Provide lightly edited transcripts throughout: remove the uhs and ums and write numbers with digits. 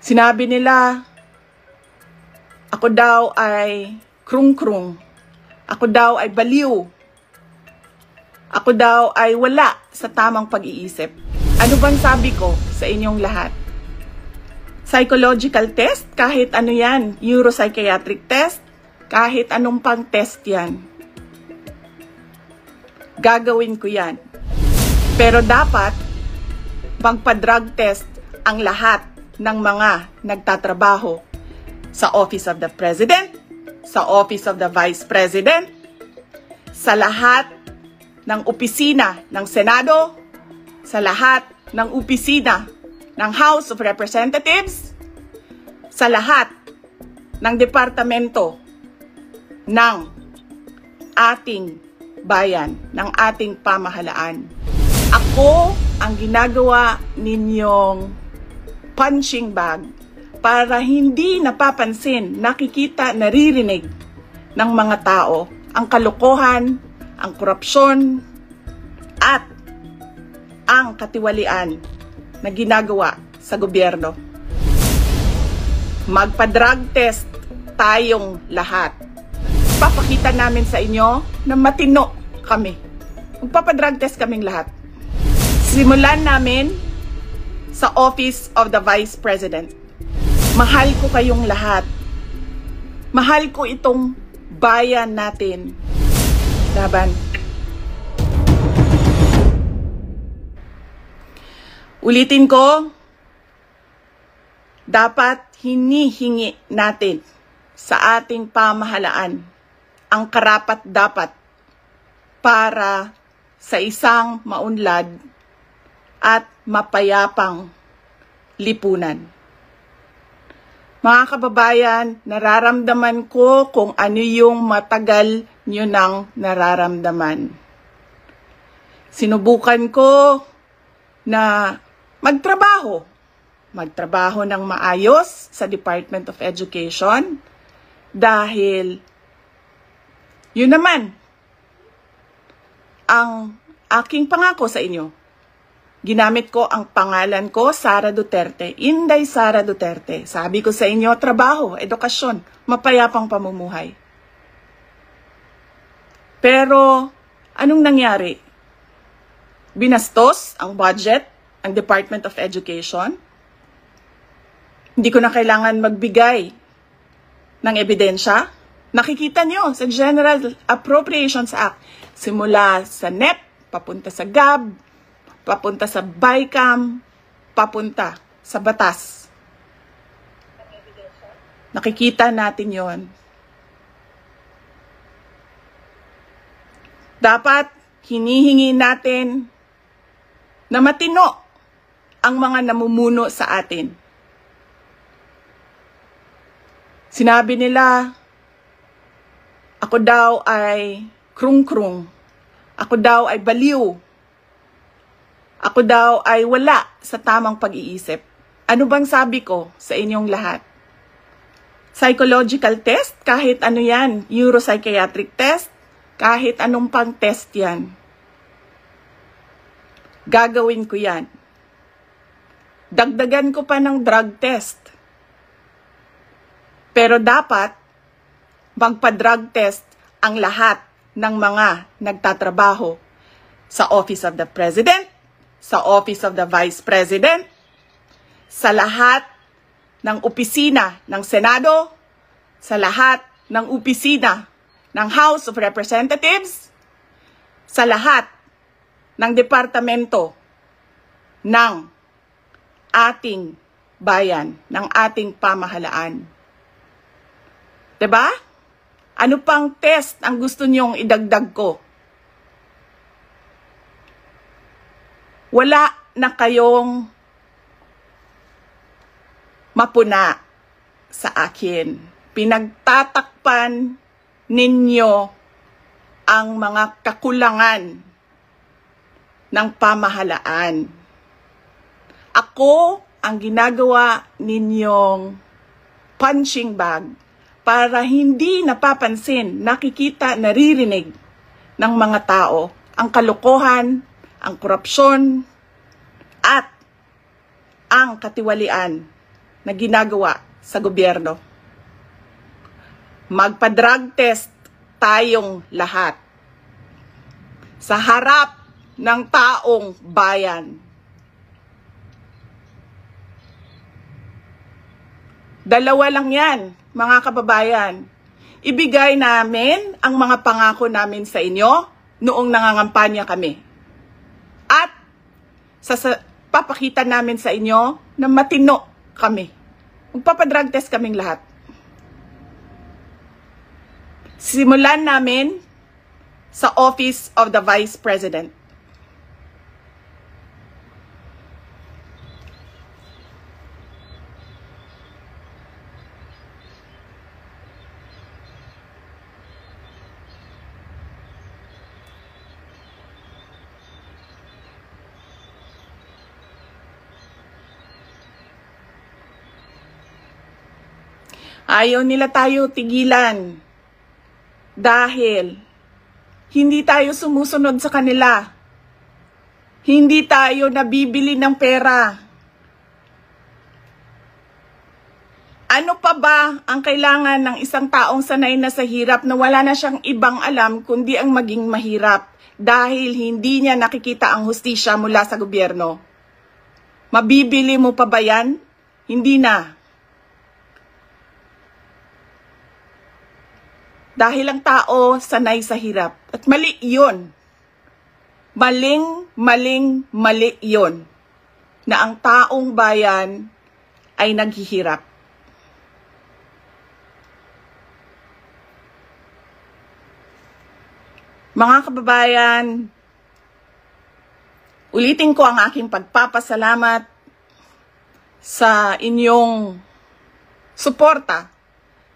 Sinabi nila, ako daw ay krung-krung. Ako daw ay baliw. Ako daw ay wala sa tamang pag-iisip. Ano bang sabi ko sa inyong lahat? Psychological test, kahit ano yan, neuropsychiatric test, kahit anong pang test yan. Gagawin ko yan. Pero dapat magpa-drug test ang lahat ng mga nagtatrabaho sa Office of the President, sa Office of the Vice President, sa lahat ng opisina ng Senado, sa lahat ng opisina ng House of Representatives, sa lahat ng departamento ng ating bayan, ng ating pamahalaan. Ako ang ginagawa ninyong punching bag para hindi napapansin, nakikita, naririnig ng mga tao ang kalokohan, ang korupsyon, at ang katiwalian na ginagawa sa gobyerno. Magpa-drug test tayong lahat. Papakita namin sa inyo na matino kami. Magpapa-drug test kaming lahat. Simulan namin sa Office of the Vice President. Mahal ko kayong lahat. Mahal ko itong bayan natin. Laban. Ulitin ko, dapat hinihingi natin sa ating pamahalaan ang karapat-dapat para sa isang maunlad at mapayapang lipunan. Mga kababayan, nararamdaman ko kung ano yung matagal nyo nang nararamdaman. Sinubukan ko na magtrabaho ng maayos sa Department of Education dahil yun naman ang aking pangako sa inyo. Ginamit ko ang pangalan ko, Sara Duterte, Inday Sara Duterte. Sabi ko sa inyo, trabaho, edukasyon, mapayapang pamumuhay. Pero anong nangyari? Binastos ang budget, ang Department of Education. Hindi ko na kailangan magbigay ng ebidensya. Nakikita nyo sa General Appropriations Act, simula sa NEP, papunta sa GAB, papunta sa BICAM, papunta sa batas. Nakikita natin yon. Dapat hinihingi natin na matino ang mga namumuno sa atin. Sinabi nila, ako daw ay krung-krung. Ako daw ay baliw. Ako daw ay wala sa tamang pag-iisip. Ano bang sabi ko sa inyong lahat? Psychological test, kahit ano yan, neuropsychiatric test, kahit anong pang test yan. Gagawin ko yan. Dagdagan ko pa ng drug test. Pero dapat magpa-drug test ang lahat ng mga nagtatrabaho sa Office of the President, sa Office of the Vice President, sa lahat ng opisina ng Senado, sa lahat ng opisina ng House of Representatives, sa lahat ng departamento ng ating bayan, ng ating pamahalaan. 'Di ba? Ano pang test ang gusto niyong idagdag ko? Wala na kayong mapuna sa akin. Pinagtatakpan ninyo ang mga kakulangan ng pamahalaan. Ako ang ginagawa ninyong punching bag para hindi napapansin, nakikita, naririnig ng mga tao ang kalokohan, ang korupsyon, at ang katiwalian na ginagawa sa gobyerno. Magpa-drug test tayong lahat sa harap ng taong bayan. Dalawa lang yan, mga kababayan. Ibigay namin ang mga pangako namin sa inyo noong nangangampanya kami. At papakita namin sa inyo na matino kami. Magpapadrug test kaming lahat. Simulan namin sa Office of the Vice President. Ayaw nila tayo tigilan dahil hindi tayo sumusunod sa kanila. Hindi tayo nabibili ng pera. Ano pa ba ang kailangan ng isang taong sanay na sa hirap na wala na siyang ibang alam kundi ang maging mahirap dahil hindi niya nakikita ang hustisya mula sa gobyerno? Mabibili mo pa ba yan? Hindi na. Dahil ang tao sanay sa hirap. At mali yun. Mali yun. Na ang taong bayan ay naghihirap. Mga kababayan, ulitin ko ang aking pagpapasalamat sa inyong suporta,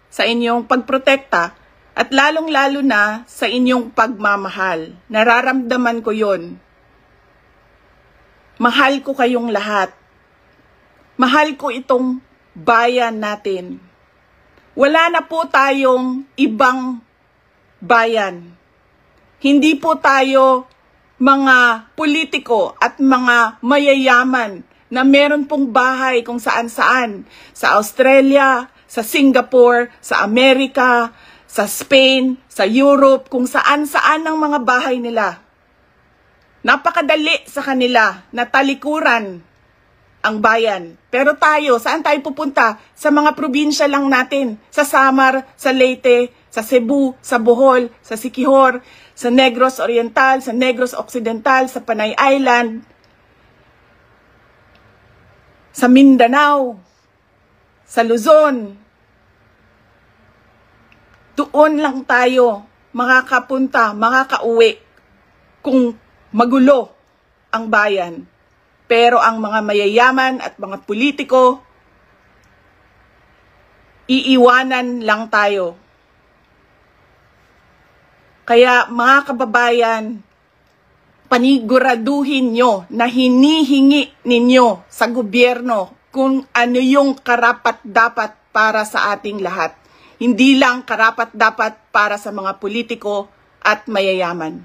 sa inyong pagprotekta, at lalong-lalo na sa inyong pagmamahal. Nararamdaman ko yon. Mahal ko kayong lahat. Mahal ko itong bayan natin. Wala na po tayong ibang bayan. Hindi po tayo mga politiko at mga mayayaman na meron pong bahay kung saan-saan. Sa Australia, sa Singapore, sa Amerika, sa Spain, sa Europe, kung saan-saan ang mga bahay nila. Napakadali sa kanila na talikuran ang bayan. Pero tayo, saan tayo pupunta? Sa mga probinsya lang natin. Sa Samar, sa Leyte, sa Cebu, sa Bohol, sa Siquijor, sa Negros Oriental, sa Negros Occidental, sa Panay Island, sa Mindanao, sa Luzon. Doon lang tayo makakapunta, makakauwi kung magulo ang bayan. Pero ang mga mayayaman at mga politiko, iiwanan lang tayo. Kaya mga kababayan, paniguraduhin nyo na hinihingi ninyo sa gobyerno kung ano yung karapat-dapat para sa ating lahat. Hindi lang karapat-dapat para sa mga politiko at mayayaman.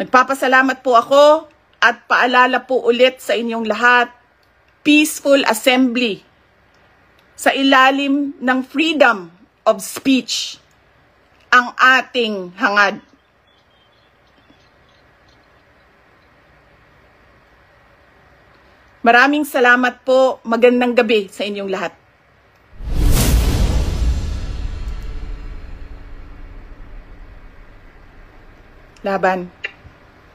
Nagpapasalamat po ako at paalala po ulit sa inyong lahat, peaceful assembly sa ilalim ng freedom of speech ang ating hangad. Maraming salamat po. Magandang gabi sa inyong lahat. Laban.